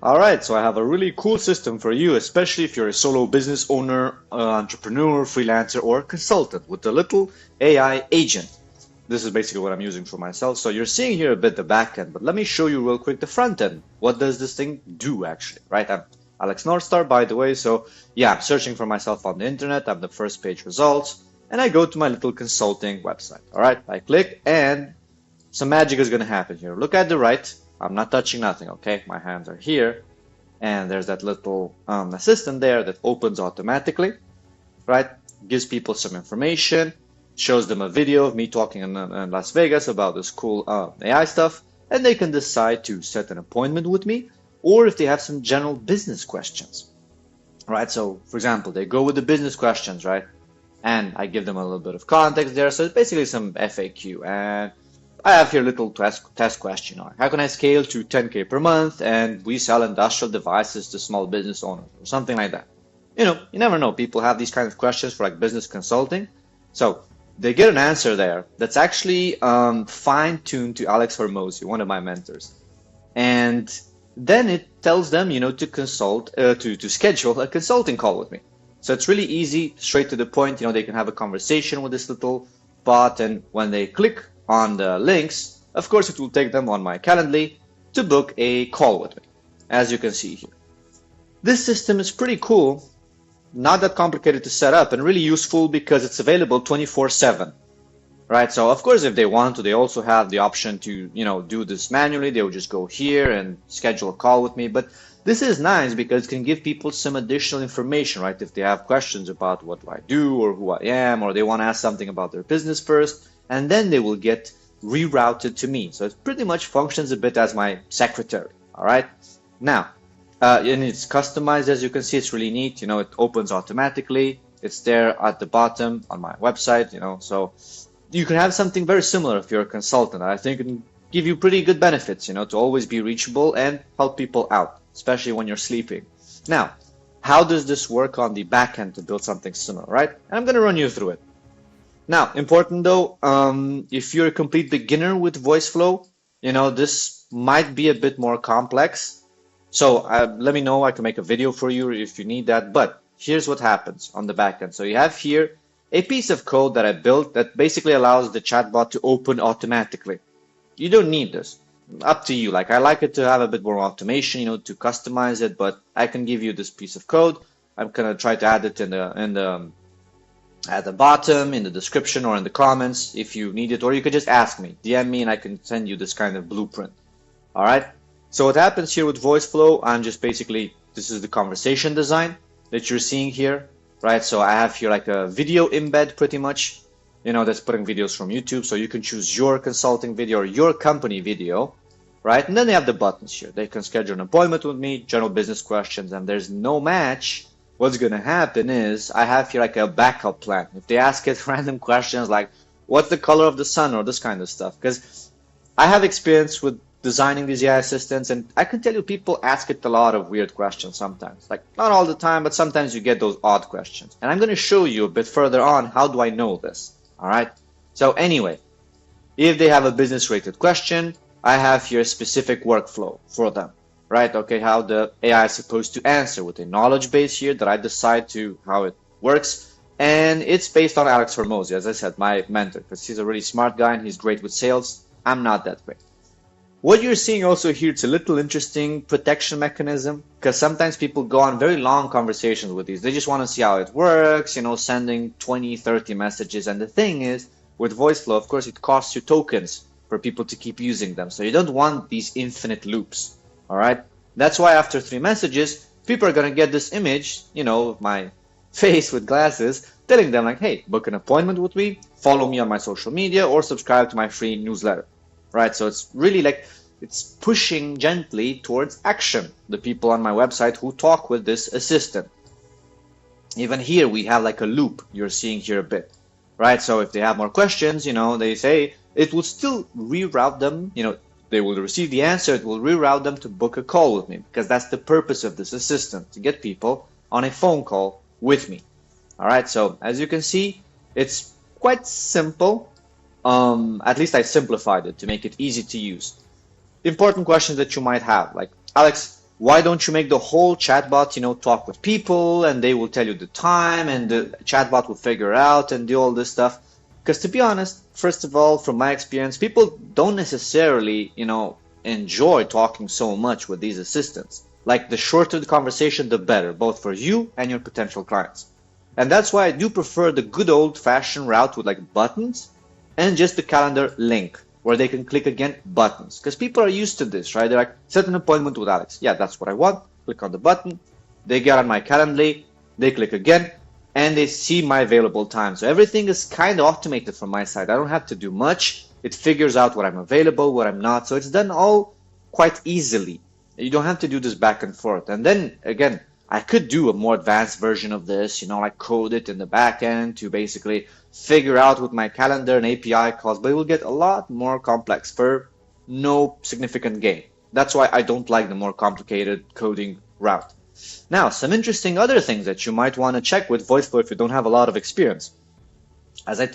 All right, so I have a really cool system for you, especially if you're a solo business owner, entrepreneur, freelancer, or consultant with a little AI agent. This is basically what I'm using for myself. So you're seeing here a bit the back end, but let me show you real quick the front end. What does this thing do actually, right? I'm Alex Northstar, by the way. So yeah, I'm searching for myself on the internet. I'm the first page results, and I go to my little consulting website. All right, I click and some magic is going to happen here. Look at the right. I'm not touching nothing, okay? My hands are here, and there's that little assistant there that opens automatically, right? Gives people some information, shows them a video of me talking in Las Vegas about this cool AI stuff, and they can decide to set an appointment with me, or if they have some general business questions, right? So, for example, they go with the business questions, right? And I give them a little bit of context there. So it's basically some FAQ, and I have here a little test question. How can I scale to 10K per month and we sell industrial devices to small business owners or something like that? You never know. People have these kind of questions for like business consulting. So they get an answer there that's actually fine-tuned to Alex Hormozi, one of my mentors. And then it tells them, to consult, to schedule a consulting call with me. So it's really easy, straight to the point. They can have a conversation with this little bot, and when they click on the links, of course, it will take them on my Calendly to book a call with me, as you can see here. This system is pretty cool, not that complicated to set up, and really useful because it's available 24/7, right? So of course, if they want to, they also have the option to, do this manually. They will just go here and schedule a call with me. But this is nice because it can give people some additional information, right? If they have questions about what do I do or who I am, or they want to ask something about their business first, and then they will get rerouted to me. So it pretty much functions a bit as my secretary, all right? Now, and it's customized, as you can see. It's really neat. It opens automatically. It's there at the bottom on my website, so you can have something very similar if you're a consultant. I think it can give you pretty good benefits, to always be reachable and help people out, especially when you're sleeping. Now, how does this work on the back end to build something similar, right? And I'm going to run you through it. Now, important though, if you're a complete beginner with Voiceflow, this might be a bit more complex. So let me know. I can make a video for you if you need that. But here's what happens on the back end. So you have here a piece of code that I built that basically allows the chatbot to open automatically. You don't need this. Up to you. Like, I like it to have a bit more automation, to customize it, but I can give you this piece of code. I'm gonna try to add it at the bottom, in the description, or in the comments if you need it, or you could just ask me, DM me, and I can send you this kind of blueprint. All right. So what happens here with Voiceflow, I'm just basically, this is the conversation design that you're seeing here, right? So I have here like a video embed pretty much, that's putting videos from YouTube. So you can choose your consulting video or your company video, right? And then they have the buttons here. They can schedule an appointment with me, general business questions, and there's no match. What's going to happen is I have here like a backup plan. If they ask it random questions like, what's the color of the sun, or this kind of stuff, because I have experience with designing these AI assistants, and I can tell you people ask it a lot of weird questions sometimes. Like, not all the time, but sometimes you get those odd questions. And I'm going to show you a bit further on how do I know this. All right. So anyway, if they have a business related question, I have here a specific workflow for them. Right, okay, how the AI is supposed to answer with a knowledge base here that I decide to how it works. And it's based on Alex Hormozi, as I said, my mentor, because he's a really smart guy and he's great with sales. I'm not that great. What you're seeing also here, it's a little interesting protection mechanism, because sometimes people go on very long conversations with these. They just want to see how it works, sending 20, 30 messages. And the thing is, with Voiceflow, of course, it costs you tokens for people to keep using them. So you don't want these infinite loops. All right. That's why after 3 messages, people are going to get this image, of my face with glasses, telling them like, hey, book an appointment with me, follow me on my social media, or subscribe to my free newsletter. Right. So it's really like it's pushing gently towards action, the people on my website who talk with this assistant. Even here, we have like a loop you're seeing here a bit. Right. So if they have more questions, they say it will still reroute them, they will receive the answer, it will reroute them to book a call with me, because that's the purpose of this assistant, to get people on a phone call with me. All right, so as you can see, it's quite simple. At least I simplified it to make it easy to use. Important questions that you might have, like, Alex, why don't you make the whole chatbot, talk with people and they will tell you the time and the chatbot will figure out and do all this stuff? Because to be honest, first of all, from my experience, people don't necessarily, enjoy talking so much with these assistants. Like the shorter the conversation, the better, both for you and your potential clients. And that's why I do prefer the good old-fashioned route with like buttons and just the calendar link where they can click again buttons. Because people are used to this, right? They're like, set an appointment with Alex. Yeah, that's what I want. Click on the button. They get on my calendar. They click again and they see my available time. So everything is kind of automated from my side. I don't have to do much. It figures out what I'm available, what I'm not. So it's done all quite easily. You don't have to do this back and forth. And then again, I could do a more advanced version of this, like code it in the back end to basically figure out with my calendar and API calls, but it will get a lot more complex for no significant gain. That's why I don't like the more complicated coding route. Now, some interesting other things that you might want to check with Voiceflow if you don't have a lot of experience. As I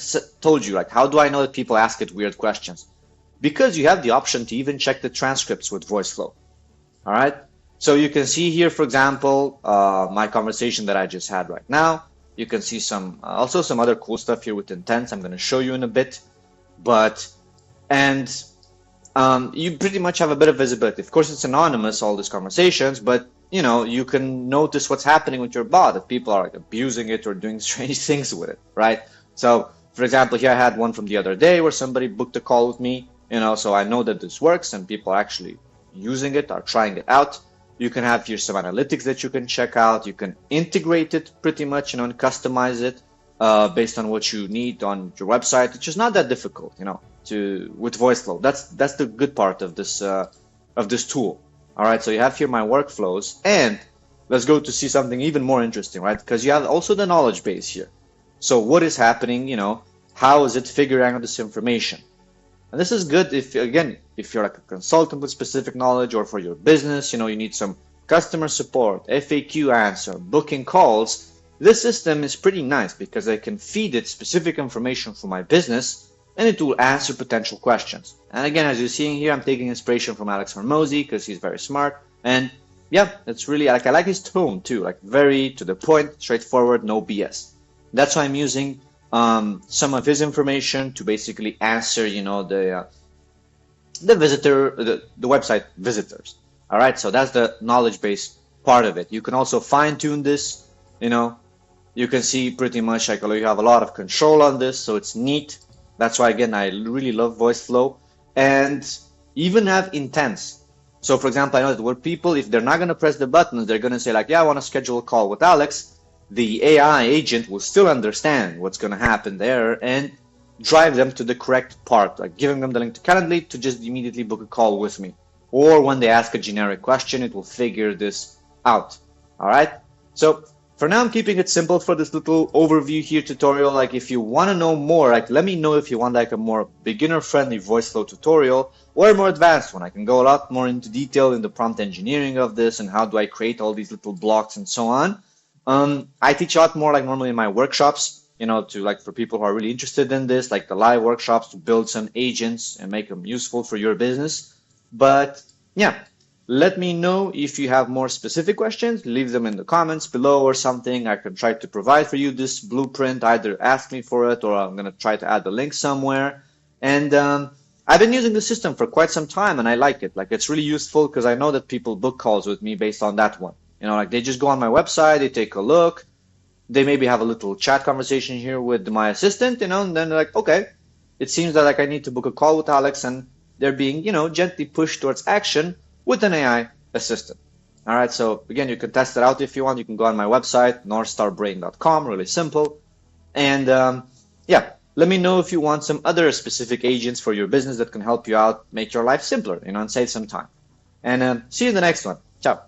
told you, like, how do I know that people ask it weird questions? Because you have the option to even check the transcripts with Voiceflow. All right. So you can see here, for example, my conversation that I just had right now. You can see also some other cool stuff here with intents. I'm going to show you in a bit, you pretty much have a bit of visibility. Of course, it's anonymous, all these conversations, but you can notice what's happening with your bot, if people are like abusing it or doing strange things with it, right? So, for example, here I had one from the other day where somebody booked a call with me, so I know that this works and people are actually using it, are trying it out. You can have here some analytics that you can check out. You can integrate it pretty much, and customize it based on what you need on your website, which is not that difficult, with Voiceflow. That's the good part of this tool. All right, so you have here my workflows, and let's go to see something even more interesting, right? Because you have also the knowledge base here. So what is happening? How is it figuring out this information? And this is good if you're like a consultant with specific knowledge, or for your business, you need some customer support, FAQ answer, booking calls. This system is pretty nice because I can feed it specific information for my business and it will answer potential questions. And again, as you're seeing here, I'm taking inspiration from Alex Hormozi because he's very smart. And yeah, it's really I like his tone too, like very to the point, straightforward, no BS. That's why I'm using some of his information to basically answer, the website visitors. All right, so that's the knowledge base part of it. You can also fine tune this. You can see pretty much like you have a lot of control on this, so it's neat. That's why again I really love Voiceflow, and even have intents. So for example, I know that where people, if they're not going to press the buttons, they're going to say like, yeah, I want to schedule a call with Alex. The AI agent will still understand what's going to happen there and drive them to the correct part, like giving them the link to Calendly to just immediately book a call with me. Or when they ask a generic question, it will figure this out. All right. So for now, I'm keeping it simple for this little overview here tutorial. Like if you want to know more, like let me know if you want like a more beginner-friendly Voiceflow tutorial or a more advanced one. I can go a lot more into detail in the prompt engineering of this and how do I create all these little blocks and so on. I teach a lot more like normally in my workshops, to like for people who are really interested in this, like the live workshops to build some agents and make them useful for your business. But yeah, let me know if you have more specific questions, leave them in the comments below or something. I can try to provide for you this blueprint, either ask me for it or I'm going to try to add the link somewhere. And I've been using the system for quite some time and I like it. Like it's really useful because I know that people book calls with me based on that one. Like they just go on my website, they take a look, they maybe have a little chat conversation here with my assistant, and then they're like, okay, it seems that like I need to book a call with Alex, and they're being, gently pushed towards action with an AI assistant. All right, so again, you can test it out if you want. You can go on my website, northstarbrain.com, really simple. And yeah, let me know if you want some other specific agents for your business that can help you out, make your life simpler, and save some time. And see you in the next one. Ciao.